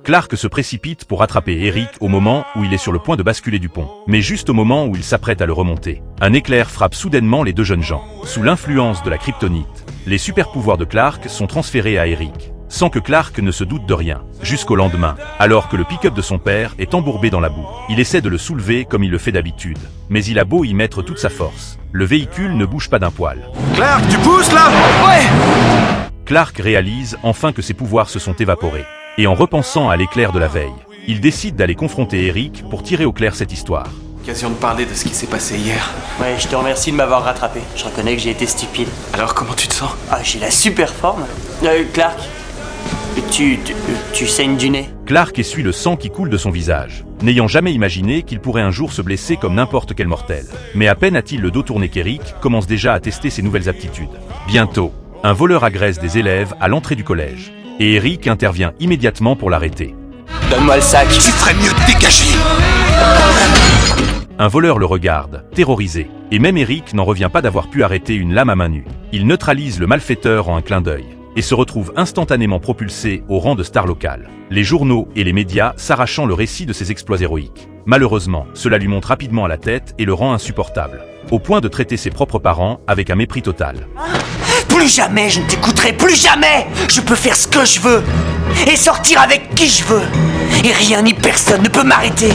Clark se précipite pour rattraper Eric au moment où il est sur le point de basculer du pont. Mais juste au moment où il s'apprête à le remonter, un éclair frappe soudainement les deux jeunes gens. Sous l'influence de la kryptonite, les super-pouvoirs de Clark sont transférés à Eric, sans que Clark ne se doute de rien. Jusqu'au lendemain, alors que le pick-up de son père est embourbé dans la boue, il essaie de le soulever comme il le fait d'habitude. Mais il a beau y mettre toute sa force, le véhicule ne bouge pas d'un poil. Clark, tu pousses là? Ouais! Clark réalise enfin que ses pouvoirs se sont évaporés. Et en repensant à l'éclair de la veille, il décide d'aller confronter Eric pour tirer au clair cette histoire. Occasion de parler de ce qui s'est passé hier. Ouais, je te remercie de m'avoir rattrapé. Je reconnais que j'ai été stupide. Alors comment tu te sens? Ah, j'ai la super forme. Clark, tu saignes du nez. Clark essuie le sang qui coule de son visage, n'ayant jamais imaginé qu'il pourrait un jour se blesser comme n'importe quel mortel. Mais à peine a-t-il le dos tourné qu'Eric commence déjà à tester ses nouvelles aptitudes. Bientôt, un voleur agresse des élèves à l'entrée du collège. Et Eric intervient immédiatement pour l'arrêter. Donne-moi le sac. Tu ferais mieux de dégager. Un voleur le regarde, terrorisé. Et même Eric n'en revient pas d'avoir pu arrêter une lame à main nue. Il neutralise le malfaiteur en un clin d'œil et se retrouve instantanément propulsé au rang de star locale. Les journaux et les médias s'arrachant le récit de ses exploits héroïques. Malheureusement, cela lui monte rapidement à la tête et le rend insupportable, au point de traiter ses propres parents avec un mépris total. Plus jamais je ne t'écouterai, plus jamais! Je peux faire ce que je veux et sortir avec qui je veux. Et rien ni personne ne peut m'arrêter.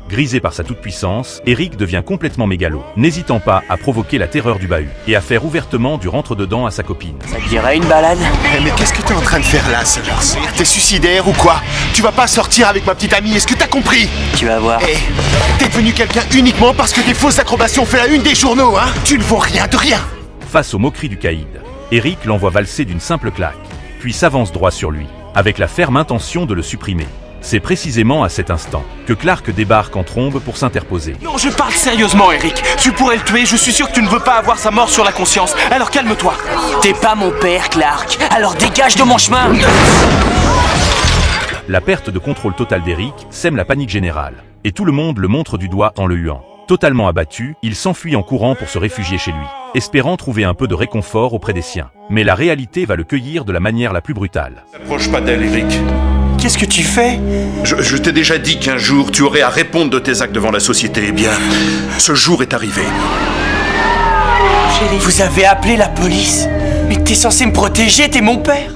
Grisé par sa toute-puissance, Eric devient complètement mégalo, n'hésitant pas à provoquer la terreur du bahut et à faire ouvertement du rentre-dedans à sa copine. Ça te dirait une balade? Mais qu'est-ce que t'es en train de faire là, Sellers? T'es suicidaire ou quoi? Tu vas pas sortir avec ma petite amie, est-ce que t'as compris? Tu vas voir. Eh, t'es devenu quelqu'un uniquement parce que tes fausses acrobations fait la une des journaux, hein? Tu ne vaux rien de rien! Face aux moqueries du caïd, Eric l'envoie valser d'une simple claque, puis s'avance droit sur lui, avec la ferme intention de le supprimer. C'est précisément à cet instant que Clark débarque en trombe pour s'interposer. Non, je parle sérieusement, Eric. Tu pourrais le tuer, je suis sûr que tu ne veux pas avoir sa mort sur la conscience. Alors calme-toi. T'es pas mon père, Clark. Alors dégage de mon chemin. La perte de contrôle total d'Eric sème la panique générale, et tout le monde le montre du doigt en le huant. Totalement abattu, il s'enfuit en courant pour se réfugier chez lui, espérant trouver un peu de réconfort auprès des siens. Mais la réalité va le cueillir de la manière la plus brutale. N'approche pas d'elle, Eric. Qu'est-ce que tu fais? Je t'ai déjà dit qu'un jour, tu aurais à répondre de tes actes devant la société. Eh bien, ce jour est arrivé. Vous avez appelé la police? Mais t'es censé me protéger, t'es mon père.